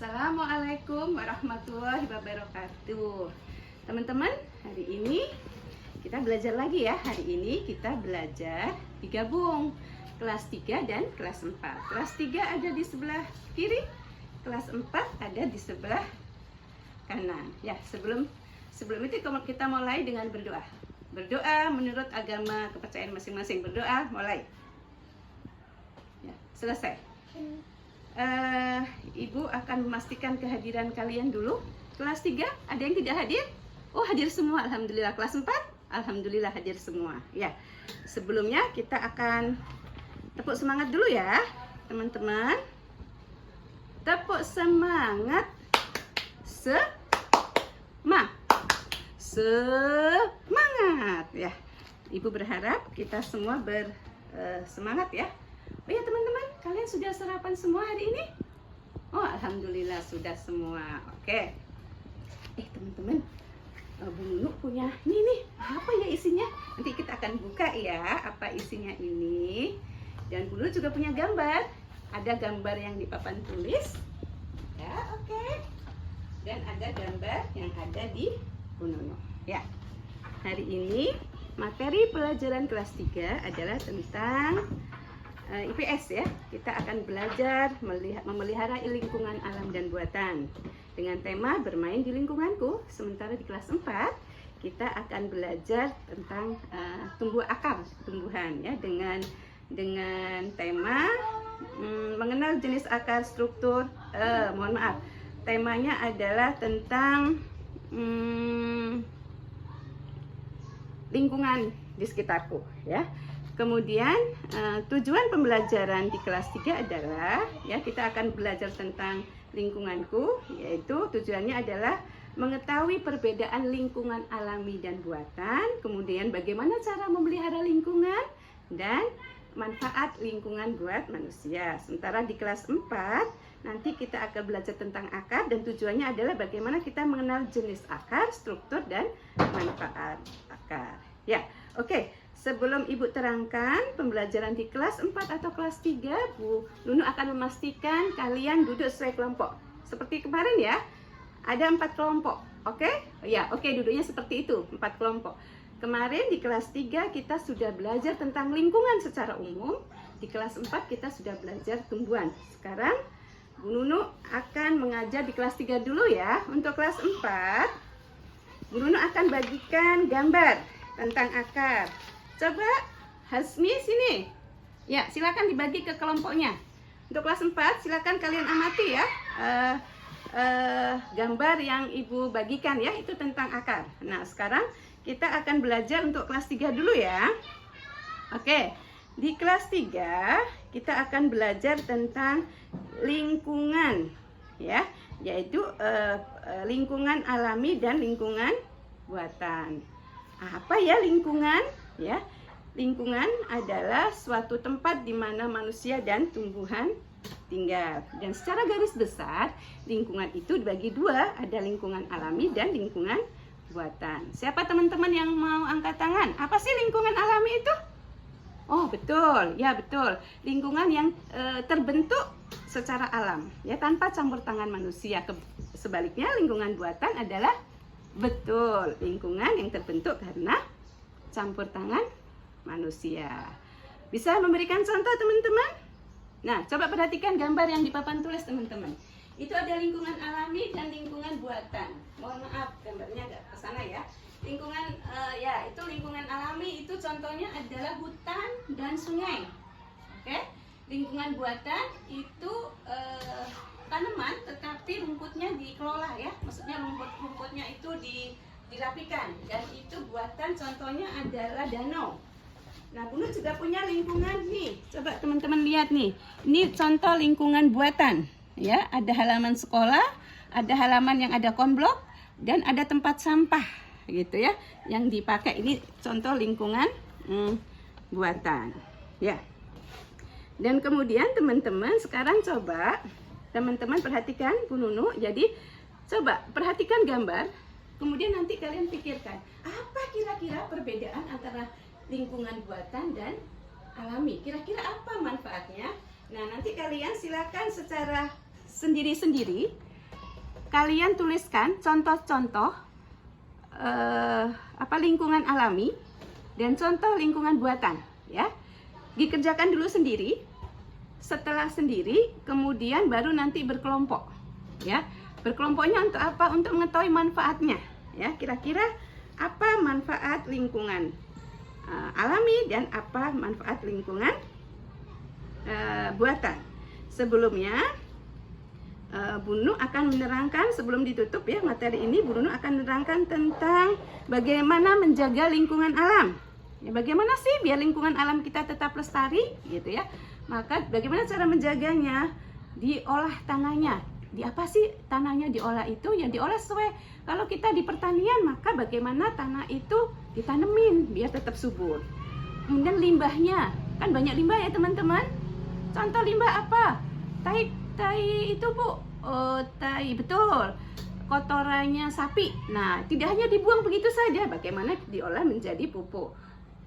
Assalamualaikum warahmatullahi wabarakatuh. Teman-teman, hari ini kita belajar lagi ya. Hari ini kita belajar digabung kelas 3 dan kelas 4. Kelas 3 ada di sebelah kiri, kelas 4 ada di sebelah kanan. Ya, sebelum itu kita mulai dengan berdoa. Berdoa menurut agama kepercayaan masing-masing. Berdoa, mulai. Ya, selesai. Ibu akan memastikan kehadiran kalian dulu. Kelas 3, ada yang tidak hadir? Oh, hadir semua, alhamdulillah. Kelas 4, alhamdulillah hadir semua. Ya, sebelumnya kita akan tepuk semangat dulu ya, teman-teman. Tepuk semangat. Semangat ya. Ibu berharap kita semua bersemangat ya. Oh ya teman-teman, kalian sudah sarapan semua hari ini? Oh, alhamdulillah sudah semua. Oke. Teman-teman, Bu Nunu punya ini nih. Apa ya isinya? Nanti kita akan buka ya, apa isinya ini. Dan Bu Nunu juga punya gambar. Ada gambar yang di papan tulis. Ya, oke. Dan ada gambar yang ada di Bu Nunu. Ya. Hari ini materi pelajaran kelas 3 adalah tentang IPS ya. Kita akan belajar memelihara lingkungan alam dan buatan dengan tema bermain di lingkunganku. Sementara di kelas 4 kita akan belajar tentang tumbuh akar tumbuhan ya, dengan tema mengenal jenis akar, struktur. Mohon maaf, temanya adalah tentang lingkungan di sekitarku ya. Kemudian tujuan pembelajaran di kelas 3 adalah ya, kita akan belajar tentang lingkunganku, yaitu tujuannya adalah mengetahui perbedaan lingkungan alami dan buatan, kemudian bagaimana cara memelihara lingkungan dan manfaat lingkungan buat manusia. Sementara di kelas 4 nanti kita akan belajar tentang akar, dan tujuannya adalah bagaimana kita mengenal jenis akar, struktur dan manfaat akar. Ya, oke. Sebelum Ibu terangkan pembelajaran di kelas 4 atau kelas 3, Bu Nunu akan memastikan kalian duduk sesuai kelompok. Seperti kemarin ya, ada 4 kelompok. Oke? Ya, oke, duduknya seperti itu, 4 kelompok. Kemarin di kelas 3 kita sudah belajar tentang lingkungan secara umum. Di kelas 4 kita sudah belajar tumbuhan. Sekarang Bu Nunu akan mengajar di kelas 3 dulu ya. Untuk kelas 4, Bu Nunu akan bagikan gambar tentang akar. Coba Hasmi sini. Ya, silakan dibagi ke kelompoknya. Untuk kelas 4 silakan kalian amati ya. Gambar yang Ibu bagikan ya, itu tentang akar. Nah, sekarang kita akan belajar untuk kelas 3 dulu ya. Oke. Di kelas 3 kita akan belajar tentang lingkungan ya, yaitu lingkungan alami dan lingkungan buatan. Apa ya lingkungan? Ya, lingkungan adalah suatu tempat di mana manusia dan tumbuhan tinggal. Dan secara garis besar, lingkungan itu dibagi dua, ada lingkungan alami dan lingkungan buatan. Siapa teman-teman yang mau angkat tangan? Apa sih lingkungan alami itu? Oh, betul. Ya, betul. Lingkungan yang terbentuk secara alam, ya, tanpa campur tangan manusia. Sebaliknya, lingkungan buatan adalah betul, lingkungan yang terbentuk karena campur tangan manusia. Bisa memberikan contoh teman-teman? Nah, coba perhatikan gambar yang di papan tulis teman-teman. Itu ada lingkungan alami dan lingkungan buatan. Mohon maaf, gambarnya agak ke sana ya. Lingkungan ya, itu lingkungan alami, itu contohnya adalah hutan dan sungai. Oke? Lingkungan buatan itu tanaman tetapi rumputnya dikelola ya. Maksudnya rumputnya itu dirapikan, dan itu buatan, contohnya adalah danau. Nah, Bu Nunu juga punya lingkungan nih. Coba teman-teman lihat nih. Ini contoh lingkungan buatan ya. Ada halaman sekolah, ada halaman yang ada konblok, dan ada tempat sampah gitu ya yang dipakai. Ini contoh lingkungan buatan ya. Dan kemudian teman-teman sekarang coba teman-teman perhatikan Bu Nunu. Jadi coba perhatikan gambar. Kemudian nanti kalian pikirkan, apa kira-kira perbedaan antara lingkungan buatan dan alami? Kira-kira apa manfaatnya? Nah, nanti kalian silakan secara sendiri-sendiri kalian tuliskan contoh-contoh lingkungan alami dan contoh lingkungan buatan, ya. Dikerjakan dulu sendiri, setelah sendiri, kemudian baru nanti berkelompok, ya. Berkelompoknya untuk apa? Untuk mengetahui manfaatnya, ya. Kira-kira apa manfaat lingkungan alami dan apa manfaat lingkungan buatan. Sebelumnya Bu Nunu akan menerangkan, sebelum ditutup ya materi ini, Bu Nunu akan menerangkan tentang bagaimana menjaga lingkungan alam. Ya, bagaimana sih biar lingkungan alam kita tetap lestari, gitu ya. Maka bagaimana cara menjaganya? Diolah tanahnya. Di apa sih tanahnya diolah itu? Ya diolah sesuai, kalau kita di pertanian, maka bagaimana tanah itu ditanemin biar tetap subur. Kemudian limbahnya, kan banyak limbah ya teman-teman. Contoh limbah apa? Tai itu Bu, tai, betul, kotorannya sapi. Nah, tidak hanya dibuang begitu saja, bagaimana diolah menjadi pupuk.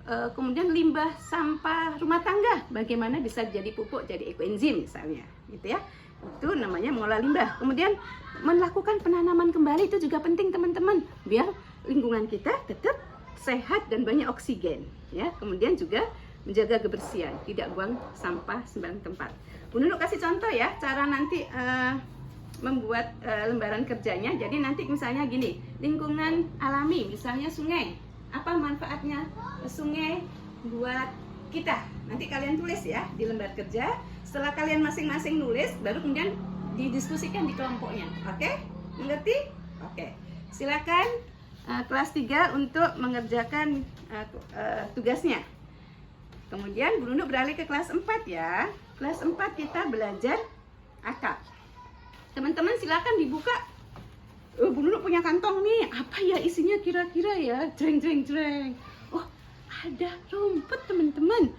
Kemudian limbah sampah rumah tangga, bagaimana bisa jadi pupuk, jadi ekoenzim misalnya, gitu ya. Itu namanya mengolah limbah. Kemudian melakukan penanaman kembali itu juga penting teman-teman, biar lingkungan kita tetap sehat dan banyak oksigen, ya. Kemudian juga menjaga kebersihan, tidak buang sampah sembarang tempat. Bu Nunu kasih contoh ya, cara nanti membuat lembaran kerjanya. Jadi nanti misalnya gini, lingkungan alami, misalnya sungai. Apa manfaatnya sungai buat kita? Nanti kalian tulis ya di lembar kerja. Setelah kalian masing-masing nulis, baru kemudian didiskusikan di kelompoknya. Oke? Mengerti? Oke. Silakan kelas 3 untuk mengerjakan tugasnya. Kemudian Bu Nunu beralih ke kelas 4 ya. Kelas 4 kita belajar akar. Teman-teman silakan dibuka. Bu Nunu punya kantong nih. Apa ya isinya kira-kira ya? Jreng. Oh, ada rumput teman-teman.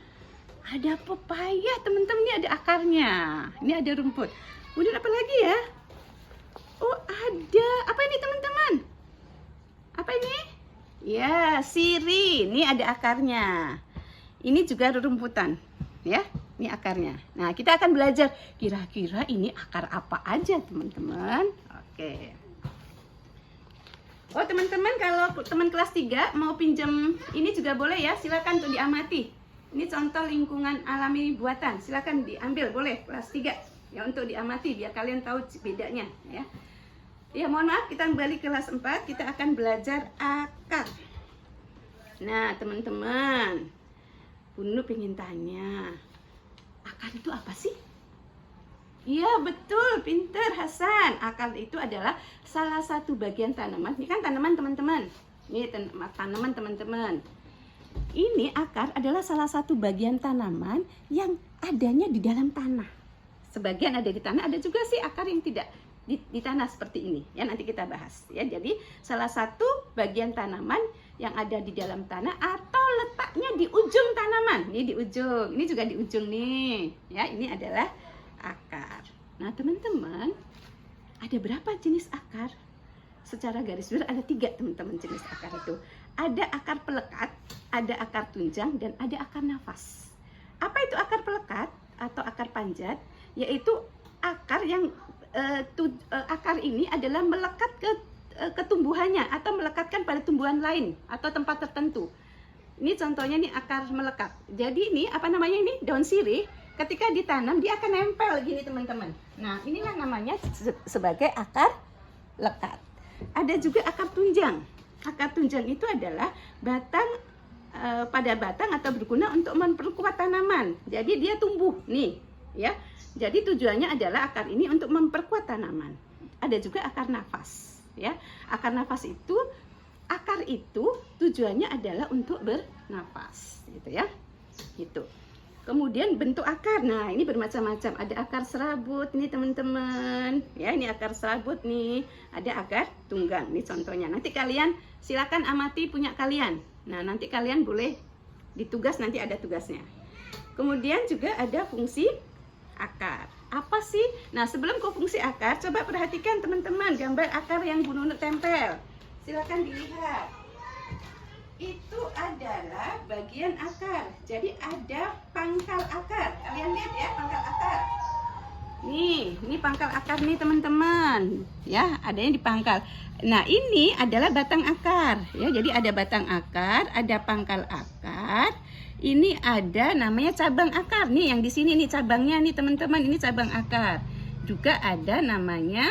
Ada pepaya teman-teman. Ini ada akarnya. Ini ada rumput. Kemudian apa lagi ya? Oh, ada. Apa ini teman-teman? Apa ini? Ya, sirih. Ini ada akarnya. Ini juga rumputan, ya. Ini akarnya. Nah, kita akan belajar kira-kira ini akar apa aja, teman-teman. Oke. Oh, teman-teman, kalau teman kelas 3 mau pinjam ini juga boleh ya. Silakan untuk diamati. Ini contoh lingkungan alami buatan. Silakan diambil, boleh kelas 3 ya, untuk diamati biar kalian tahu bedanya, ya. Ya, mohon maaf, kita kembali ke kelas 4. Kita akan belajar akar. Nah, teman-teman, Bu Nunu pengen tanya, akar itu apa sih? Iya betul, pinter Hasan. Akar itu adalah salah satu bagian tanaman. Ini kan tanaman teman-teman. Ini tanaman teman-teman. Ini akar adalah salah satu bagian tanaman yang adanya di dalam tanah. Sebagian ada di tanah, ada juga sih akar yang tidak di tanah seperti ini. Ya nanti kita bahas. Ya jadi salah satu bagian tanaman yang ada di dalam tanah atau letaknya di ujung tanaman. Ini di ujung, ini juga di ujung nih. Ya, ini adalah akar. Nah, teman-teman, ada berapa jenis akar? Secara garis besar ada 3 teman-teman jenis akar itu. Ada akar pelekat, ada akar tunjang, dan ada akar nafas. Apa itu akar pelekat atau akar panjat? Yaitu akar yang akar ini adalah melekat ke tumbuhannya atau melekatkan pada tumbuhan lain atau tempat tertentu. Ini contohnya nih akar melekat. Jadi ini apa namanya ini? Daun sirih ketika ditanam dia akan nempel gini teman-teman. Nah, inilah namanya sebagai akar lekat. Ada juga akar tunjang. Akar tunjang itu adalah batang pada batang atau berguna untuk memperkuat tanaman. Jadi dia tumbuh nih, ya. Jadi tujuannya adalah akar ini untuk memperkuat tanaman. Ada juga akar nafas. Ya, akar nafas itu tujuannya adalah untuk bernafas, gitu ya. Gitu. Kemudian bentuk akar. Nah, ini bermacam-macam. Ada akar serabut nih, teman-teman. Ya, ini akar serabut nih. Ada akar tunggang. Ini contohnya. Nanti kalian silakan amati punya kalian. Nah, nanti kalian boleh ditugas, nanti ada tugasnya. Kemudian juga ada fungsi akar. Apa sih? Nah, sebelum ke fungsi akar, coba perhatikan teman-teman gambar akar yang Bu Nunu tempel. Silakan dilihat. Itu adalah bagian akar. Jadi ada pangkal akar. Kalian lihat ya pangkal akar. Nih, Ini pangkal akar nih teman-teman. Ya, adanya di pangkal. Nah, ini adalah batang akar. Ya, jadi ada batang akar, ada pangkal akar. Ini ada namanya cabang akar. Nih, yang di sini nih cabangnya nih teman-teman. Ini cabang akar. Juga ada namanya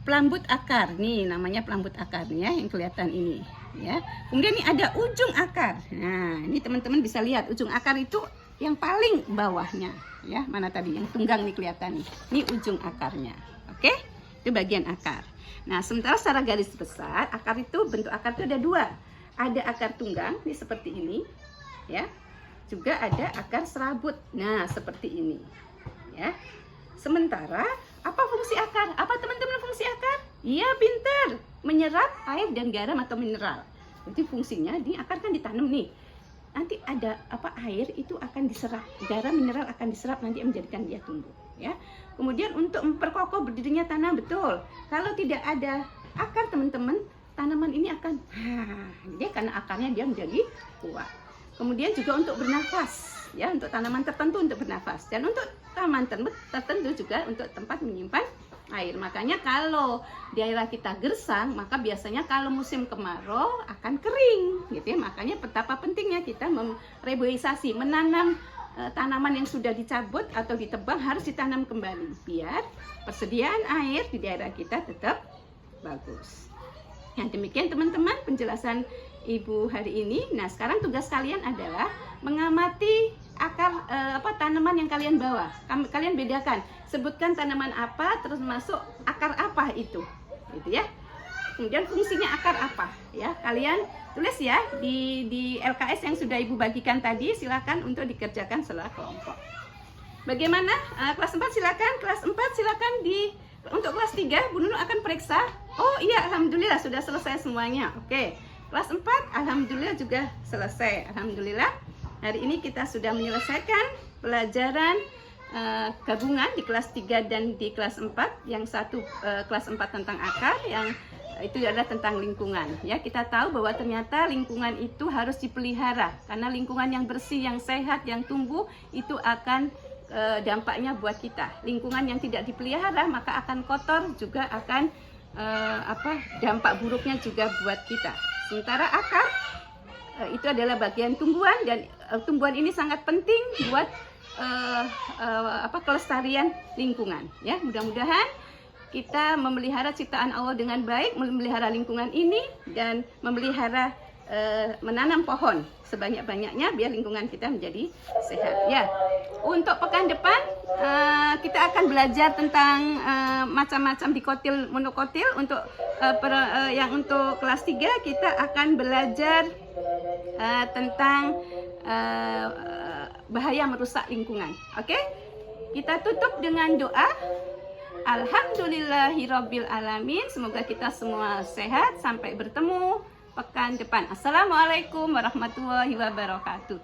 pelambut akar. Nih, namanya pelambut akar nih ya, yang kelihatan ini. Ya, kemudian ini ada ujung akar. Nah, ini teman-teman bisa lihat ujung akar itu yang paling bawahnya, ya. Mana tadi yang tunggang nih kelihatan nih. Ini ujung akarnya. Oke? Itu bagian akar. Nah, sementara secara garis besar, akar itu bentuk akar itu ada dua. Ada akar tunggang, ini seperti ini, ya. Juga ada akar serabut. Nah, seperti ini. Ya. Sementara apa fungsi akar? Apa teman-teman fungsi akar? Iya, pintar. Menyerap air dan garam atau mineral. Jadi fungsinya di akar kan ditanam nih. Nanti ada air itu akan diserap, garam mineral akan diserap nanti menjadikan dia tumbuh, ya. Kemudian untuk memperkokoh berdirinya tanah, betul. Kalau tidak ada akar teman-teman, tanaman ini akan jadi karena akarnya dia menjadi kuat. Kemudian juga untuk bernafas, ya, untuk tanaman tertentu untuk bernafas, dan untuk tanaman tertentu juga untuk tempat menyimpan air. Makanya kalau daerah kita gersang, maka biasanya kalau musim kemarau akan kering, gitu ya. Makanya betapa pentingnya kita mereboisasi, menanam tanaman yang sudah dicabut atau ditebang harus ditanam kembali biar persediaan air di daerah kita tetap bagus. Yang demikian teman-teman penjelasan Ibu hari ini. Nah, sekarang tugas kalian adalah mengamati akar tanaman yang kalian bawa. Kalian bedakan, sebutkan tanaman apa, terus masuk akar apa itu, gitu ya. Kemudian fungsinya akar apa, ya. Kalian tulis ya di LKS yang sudah Ibu bagikan tadi. Silakan untuk dikerjakan secara kelompok. Bagaimana kelas 4? Silakan kelas 4 silakan untuk kelas 3 Bu Nunu akan periksa. Oh iya, alhamdulillah sudah selesai semuanya. Oke. Kelas 4 alhamdulillah juga selesai. Alhamdulillah. Hari ini kita sudah menyelesaikan pelajaran gabungan di kelas 3 dan di kelas 4. Yang satu kelas 4 tentang akar, yang itu adalah tentang lingkungan. Ya, kita tahu bahwa ternyata lingkungan itu harus dipelihara. Karena lingkungan yang bersih, yang sehat, yang tumbuh itu akan dampaknya buat kita. Lingkungan yang tidak dipelihara maka akan kotor, juga akan dampak buruknya juga buat kita. Sementara akar itu adalah bagian tumbuhan, dan tumbuhan ini sangat penting buat kelestarian lingkungan, ya. Mudah-mudahan kita memelihara ciptaan Allah dengan baik, memelihara lingkungan ini, dan memelihara menanam pohon sebanyak-banyaknya biar lingkungan kita menjadi sehat, ya. Untuk pekan depan kita akan belajar tentang macam-macam dikotil, monokotil. Untuk yang untuk kelas 3 kita akan belajar tentang bahaya merusak lingkungan. Oke? Kita tutup dengan doa. Alhamdulillahirabbil alamin. Semoga kita semua sehat sampai bertemu pekan depan. Assalamualaikum warahmatullahi wabarakatuh.